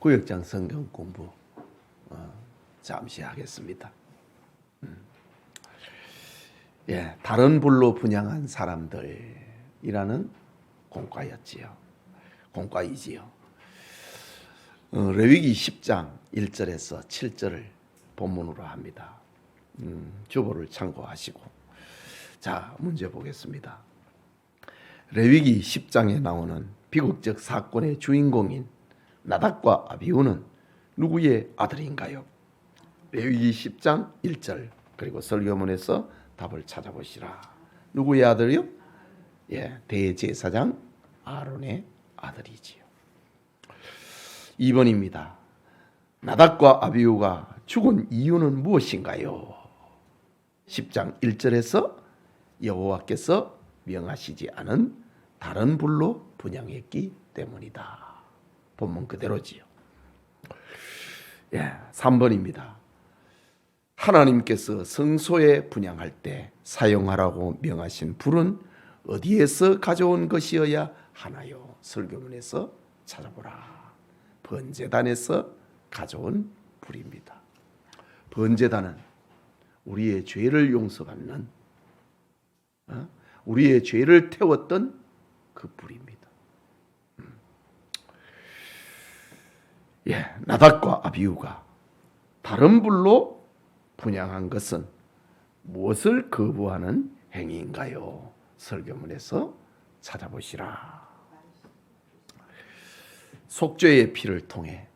구역장 성경 공부 잠시 하겠습니다. 다른 불로 분향한 사람들이라는 공과이지요. 레위기 10장 1절에서 7절을 본문으로 합니다. 주보를 참고하시고, 자, 문제 보겠습니다. 레위기 10장에 나오는 비극적 사건의 주인공인 나답과 아비후는 누구의 아들인가요? 레위기 10장 1절, 그리고 설교문에서 답을 찾아보시라. 누구의 아들이요? 대제사장 아론의 아들이지요. 2번입니다. 나답과 아비후가 죽은 이유는 무엇인가요? 10장 1절에서 여호와께서 명하시지 않은 다른 불로 분향했기 때문이다. 본문 그대로지요. 3번입니다. 하나님께서 성소에 분향할 때 사용하라고 명하신 불은 어디에서 가져온 것이어야 하나요? 설교문에서 찾아보라. 번제단에서 가져온 불입니다. 번제단은 우리의 죄를 용서받는, 우리의 죄를 태웠던 그 불입니다. 나답과 아비후가 다른 불로 분향한 것은 무엇을 거부하는 행위인가요? 설교문에서 찾아보시라. 속죄의 피를 통해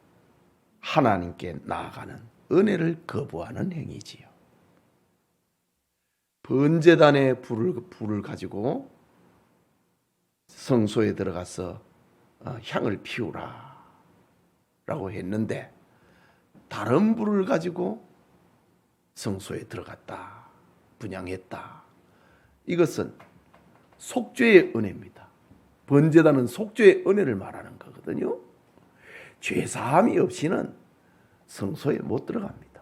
하나님께 나아가는 은혜를 거부하는 행위지요. 번제단의 불을 가지고 성소에 들어가서 향을 피우라 라고 했는데, 다른 불을 가지고 성소에 들어갔다, 분향했다. 이것은 속죄의 은혜입니다. 번제단은 속죄의 은혜를 말하는 거거든요. 죄사함이 없이는 성소에 못 들어갑니다.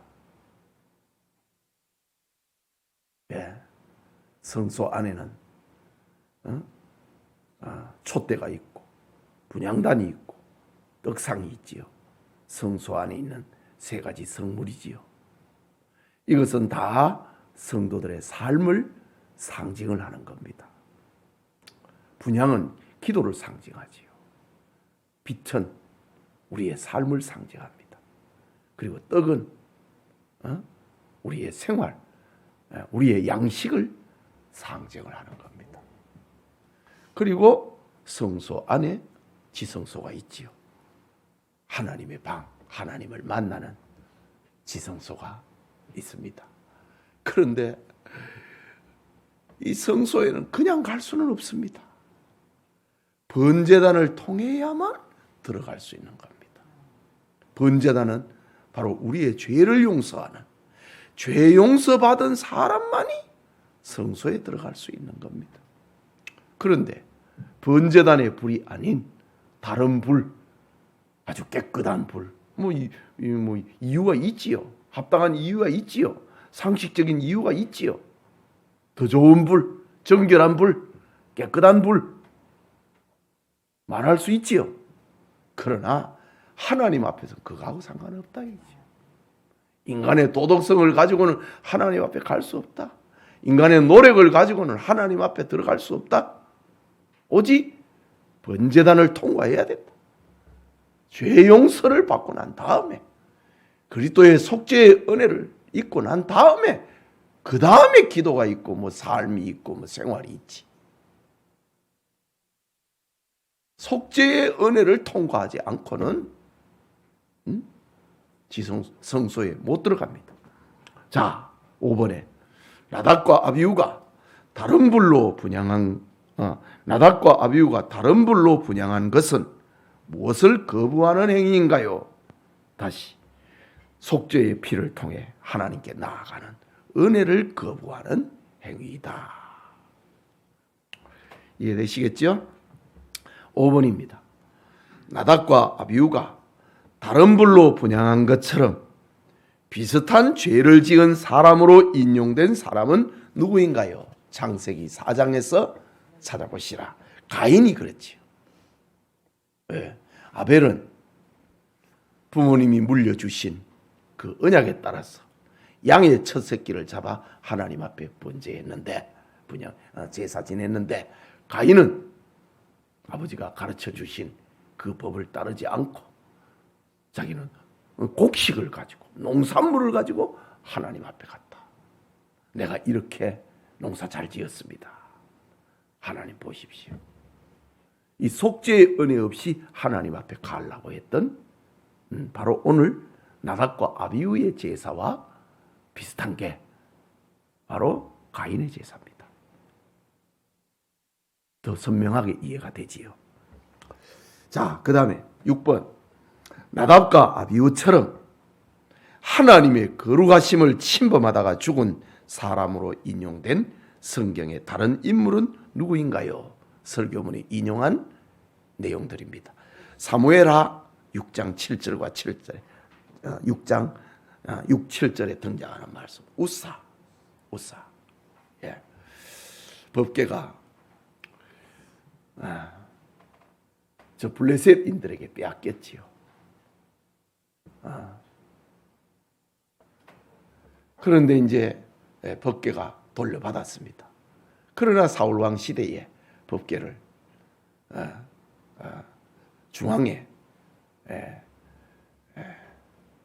성소 안에는 촛대가 있고 분향단이 있고 떡상이 있지요. 성소 안에 있는 세 가지 성물이지요. 이것은 다 성도들의 삶을 상징을 하는 겁니다. 분향은 기도를 상징하지요. 빛은 우리의 삶을 상징합니다. 그리고 떡은 우리의 생활, 우리의 양식을 상징을 하는 겁니다. 그리고 성소 안에 지성소가 있지요. 하나님의 방, 하나님을 만나는 지성소가 있습니다. 그런데 이 성소에는 그냥 갈 수는 없습니다. 번제단을 통해야만 들어갈 수 있는 겁니다. 번제단은 바로 우리의 죄를 용서하는, 죄 용서받은 사람만이 성소에 들어갈 수 있는 겁니다. 그런데 번제단의 불이 아닌 다른 불, 아주 깨끗한 불, 이유가 있지요. 합당한 이유가 있지요. 상식적인 이유가 있지요. 더 좋은 불, 정결한 불, 깨끗한 불 말할 수 있지요. 그러나 하나님 앞에서 그거하고 상관없다 이지요. 인간의 도덕성을 가지고는 하나님 앞에 갈 수 없다. 인간의 노력을 가지고는 하나님 앞에 들어갈 수 없다. 오직 번제단을 통과해야 된다. 죄 용서를 받고 난 다음에, 그리스도의 속죄의 은혜를 입고 난 다음에, 그 다음에 기도가 있고 삶이 있고 생활이 있지. 속죄의 은혜를 통과하지 않고는 성소에 못 들어갑니다. 자, 5번에 나답과 아비후가 다른 불로 분향한 것은 무엇을 거부하는 행위인가요? 다시, 속죄의 피를 통해 하나님께 나아가는 은혜를 거부하는 행위이다. 이해되시겠죠? 5번입니다. 나답과 아비후가 다른 불로 분향한 것처럼 비슷한 죄를 지은 사람으로 인용된 사람은 누구인가요? 창세기 4장에서 찾아보시라. 가인이 그랬지요. 아벨은 부모님이 물려주신 그 언약에 따라서 양의 첫 새끼를 잡아 하나님 앞에 번제했는데 제사 지냈는데 가인은 아버지가 가르쳐 주신 그 법을 따르지 않고 자기는 곡식을 가지고 농산물을 가지고 하나님 앞에 갔다. 내가 이렇게 농사 잘 지었습니다. 하나님 보십시오. 이 속죄의 은혜 없이 하나님 앞에 가려고 했던 바로 오늘 나답과 아비후의 제사와 비슷한 게 바로 가인의 제사입니다. 더 선명하게 이해가 되지요. 자, 그 다음에 6번. 나답과 아비후처럼 하나님의 거룩하심을 침범하다가 죽은 사람으로 인용된 성경의 다른 인물은 누구인가요? 설교문이 인용한 내용들입니다. 사무엘하 6장 7절과 7절에 6, 7절에 등장하는 말씀. 우사. 예. 법궤가 저 블레셋인들에게 빼앗겼지요. 그런데 이제 법궤가 돌려받았습니다. 그러나 사울 왕 시대에 법궤를 중앙에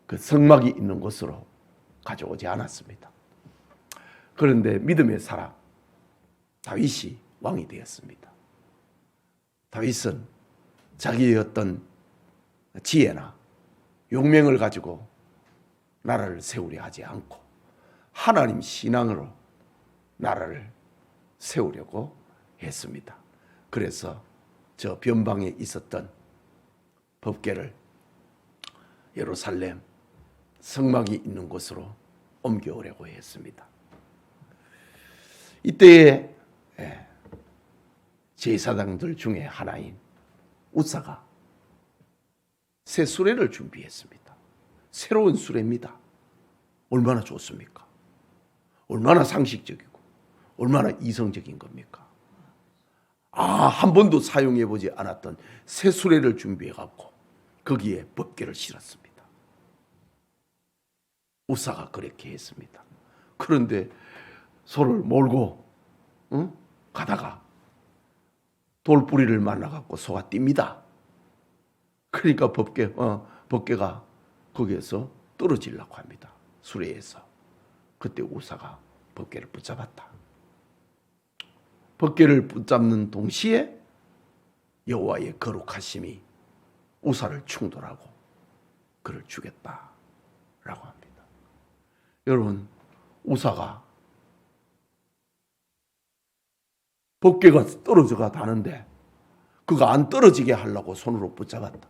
그 성막이 있는 곳으로 가져오지 않았습니다. 그런데 믿음의 사람 다윗이 왕이 되었습니다. 다윗은 자기의 어떤 지혜나 용맹을 가지고 나라를 세우려 하지 않고 하나님 신앙으로 나라를 세우려고 했습니다. 그래서 저 변방에 있었던 법궤를 예루살렘 성막이 있는 곳으로 옮겨오려고 했습니다. 이때에 제사장들 중에 하나인 우사가 새 수레를 준비했습니다. 새로운 수레입니다. 얼마나 좋습니까? 얼마나 상식적이고 얼마나 이성적인 겁니까? 한 번도 사용해 보지 않았던 새 수레를 준비해 갖고 거기에 법궤를 실었습니다. 우사가 그렇게 했습니다. 그런데 소를 몰고 가다가 돌뿌리를 만나 갖고 소가 뜁니다. 그러니까 법궤가 거기에서 떨어지려고 합니다. 수레에서. 그때 우사가 법궤를 붙잡았다. 법궤를 붙잡는 동시에 여호와의 거룩하심이 우사를 충돌하고 그를 죽였다라고 합니다. 여러분, 우사가 법궤가 떨어져가 다는데 그거 안 떨어지게 하려고 손으로 붙잡았다.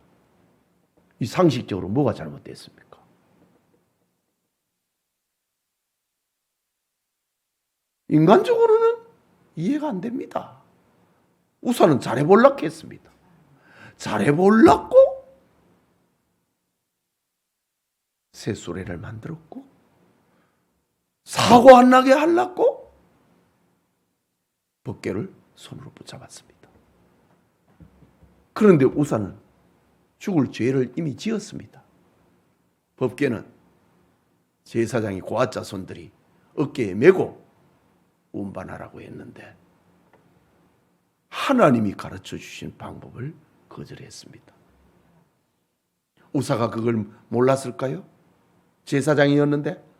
이 상식적으로 뭐가 잘못됐습니까? 인간적으로는 이해가 안 됩니다. 우사는 잘해보려고 했습니다. 잘해보려고 새 수레를 만들었고 사고 안 나게 하려고 법궤를 손으로 붙잡았습니다. 그런데 우사는 죽을 죄를 이미 지었습니다. 법궤는 제사장이 고아자손들이 어깨에 메고 운반하라고 했는데 하나님이 가르쳐 주신 방법을 거절했습니다. 우사가 그걸 몰랐을까요? 제사장이었는데?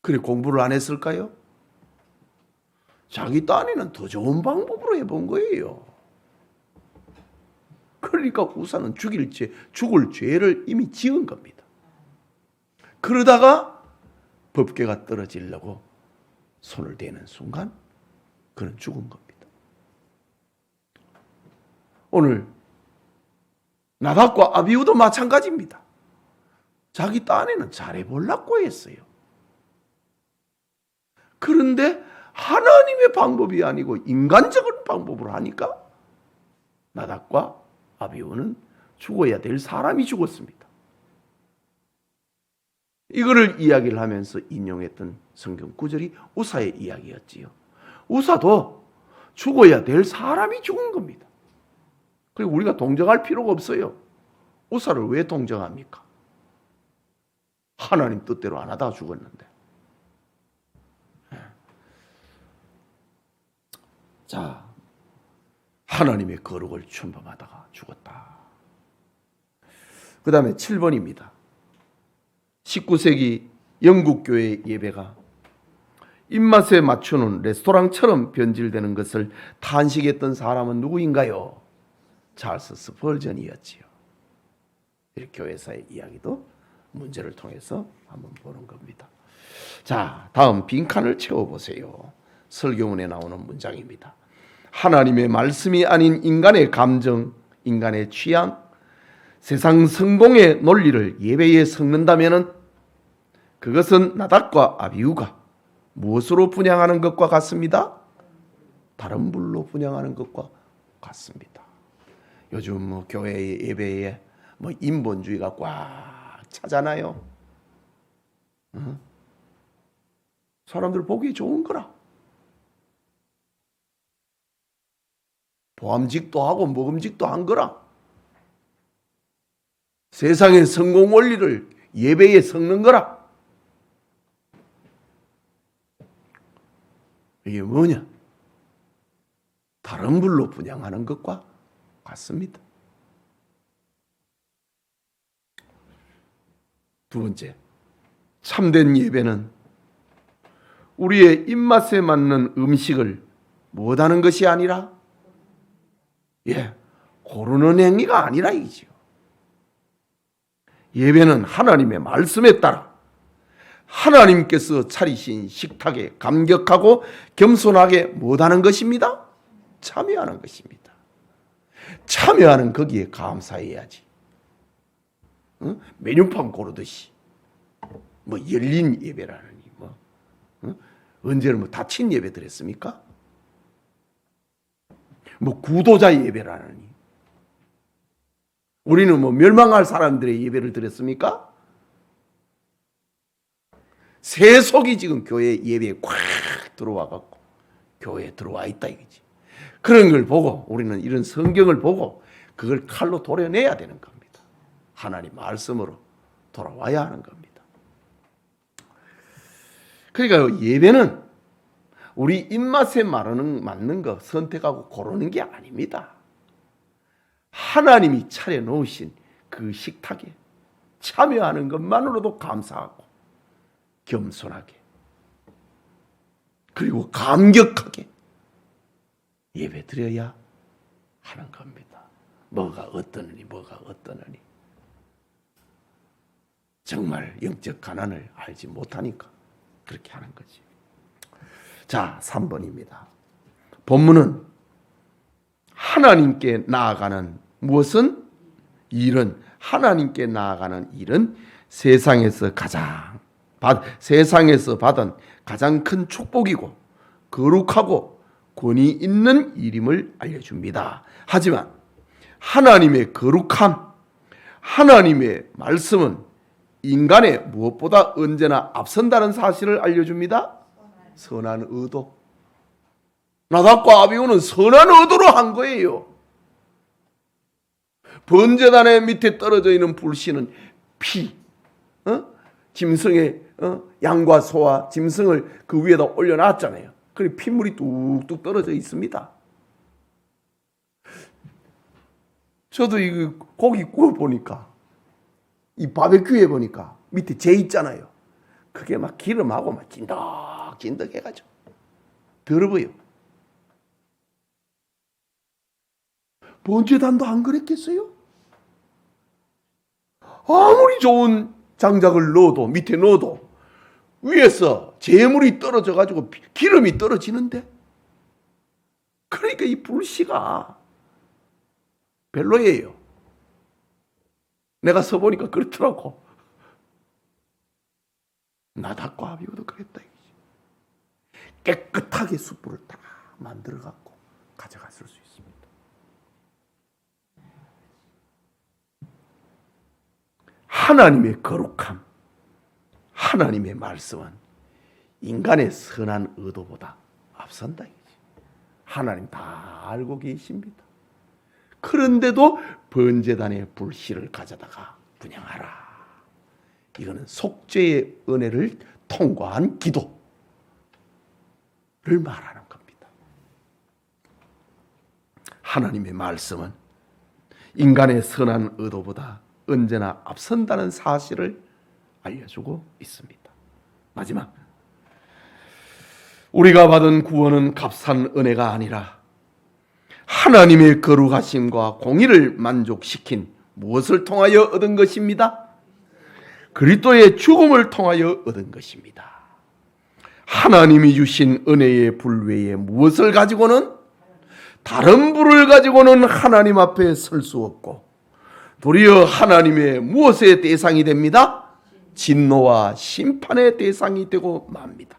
그래 공부를 안 했을까요? 자기 딴에는 더 좋은 방법으로 해본 거예요. 그러니까 우사는 죽을 죄를 이미 지은 겁니다. 그러다가 법궤가 떨어지려고 손을 대는 순간 그는 죽은 겁니다. 오늘 나답과 아비후도 마찬가지입니다. 자기 딴에는 잘해보려고 했어요. 그런데 하나님의 방법이 아니고 인간적인 방법으로 하니까 나답과 아비후는 죽어야 될 사람이 죽었습니다. 이거를 이야기를 하면서 인용했던 성경 구절이 우사의 이야기였지요. 우사도 죽어야 될 사람이 죽은 겁니다. 그리고 우리가 동정할 필요가 없어요. 우사를 왜 동정합니까? 하나님 뜻대로 안 하다가 죽었는데. 자, 하나님의 거룩을 침범하다가 죽었다. 그 다음에 7번입니다. 19세기 영국 교회 예배가 입맛에 맞추는 레스토랑처럼 변질되는 것을 탄식했던 사람은 누구인가요? 찰스 스펄전이었지요. 이 교회사의 이야기도 문제를 통해서 한번 보는 겁니다. 자, 다음 빈칸을 채워보세요. 설교문에 나오는 문장입니다. 하나님의 말씀이 아닌 인간의 감정, 인간의 취향, 세상 성공의 논리를 예배에 섞는다면 그것은 나답과 아비후가 무엇으로 분양하는 것과 같습니다? 다른 불로 분양하는 것과 같습니다. 요즘 뭐 교회 예배에 뭐 인본주의가 꽉 차잖아요. 사람들 보기 좋은 거라. 보암직도 하고 먹음직도 한 거라. 세상의 성공 원리를 예배에 섞는 거라. 이게 뭐냐? 다른 불로 분양하는 것과 같습니다. 두 번째, 참된 예배는 우리의 입맛에 맞는 음식을 못하는 것이 아니라 고르는 행위가 아니라 이지요. 예배는 하나님의 말씀에 따라 하나님께서 차리신 식탁에 감격하고 겸손하게 못하는 것입니다. 참여하는 것입니다. 참여하는 거기에 감사해야지. 메뉴판 고르듯이 뭐 열린 예배라느니 언제는 뭐 닫힌 예배 드렸습니까? 뭐 구도자 예배라느니 우리는 뭐 멸망할 사람들의 예배를 드렸습니까? 세속이 지금 교회 예배에 꽉 들어와 갖고 교회에 들어와 있다 이거지. 그런 걸 보고 우리는 이런 성경을 보고 그걸 칼로 도려내야 되는 겁니다. 하나님 말씀으로 돌아와야 하는 겁니다. 그러니까 예배는 우리 입맛에 맞는 거 선택하고 고르는 게 아닙니다. 하나님이 차려놓으신 그 식탁에 참여하는 것만으로도 감사하고 겸손하게 그리고 감격하게 예배 드려야 하는 겁니다. 뭐가 어떠느니 정말 영적 가난을 알지 못하니까 그렇게 하는 거지. 자, 3번입니다. 본문은 하나님께 나아가는 무엇은? 일은 하나님께 나아가는 일은 세상에서 받은 가장 큰 축복이고 거룩하고 권위 있는 일임을 알려줍니다. 하지만 하나님의 거룩함, 하나님의 말씀은 인간의 무엇보다 언제나 앞선다는 사실을 알려줍니다. 선한 의도. 나답과 아비후는 선한 의도로 한 거예요. 번제단의 밑에 떨어져 있는 불씨는 피, 짐승의 양과 소와 짐승을 그 위에다 올려놨잖아요. 그리고 핏물이 뚝뚝 떨어져 있습니다. 저도 이 고기 구워 보니까 이 바베큐에 보니까 밑에 재 있잖아요. 그게 막 기름하고 막 찐득찐득 해가지고 더러워요. 번제단도 안 그랬겠어요? 아무리 좋은 장작을 넣어도 밑에 넣어도 위에서 재물이 떨어져 가지고 기름이 떨어지는데, 그러니까 이 불씨가 별로예요. 내가 써보니까 그렇더라고. 나답과 아비후도 그랬다. 깨끗하게 숯불을 다 만들어 갖고 가져갔을 수 있습니다. 하나님의 거룩함, 하나님의 말씀은 인간의 선한 의도보다 앞선다. 하나님 다 알고 계십니다. 그런데도 번제단의 불씨를 가져다가 분향하라. 이거는 속죄의 은혜를 통과한 기도를 말하는 겁니다. 하나님의 말씀은 인간의 선한 의도보다 언제나 앞선다는 사실을 알려주고 있습니다. 마지막, 우리가 받은 구원은 값싼 은혜가 아니라 하나님의 거룩하심과 공의를 만족시킨 무엇을 통하여 얻은 것입니다? 그리스도의 죽음을 통하여 얻은 것입니다. 하나님이 주신 은혜의 불 외에 무엇을 가지고는, 다른 불을 가지고는 하나님 앞에 설 수 없고 도리어 하나님의 무엇의 대상이 됩니다? 진노와 심판의 대상이 되고 맙니다.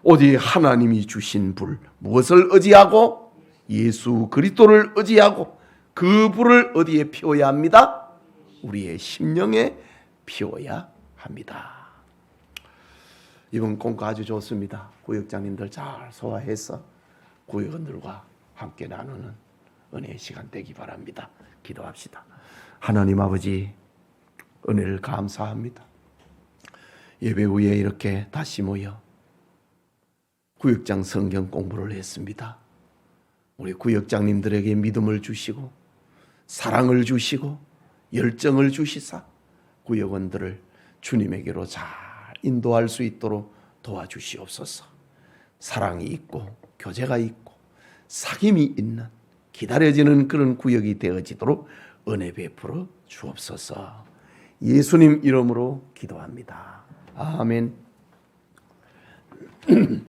오직 하나님이 주신 불, 무엇을 의지하고? 예수 그리스도를 의지하고 그 불을 어디에 피워야 합니다? 우리의 심령에 피워야 합니다. 이번 공과 아주 좋습니다. 구역장님들 잘 소화해서 구역원들과 함께 나누는 은혜의 시간 되기 바랍니다. 기도합시다. 하나님 아버지, 은혜를 감사합니다. 예배 후에 이렇게 다시 모여 구역장 성경 공부를 했습니다. 우리 구역장님들에게 믿음을 주시고 사랑을 주시고 열정을 주시사 구역원들을 주님에게로 잘 인도할 수 있도록 도와주시옵소서. 사랑이 있고 교제가 있고 사귐이 있는 기다려지는 그런 구역이 되어지도록 은혜 베풀어 주옵소서. 예수님 이름으로 기도합니다. 아멘.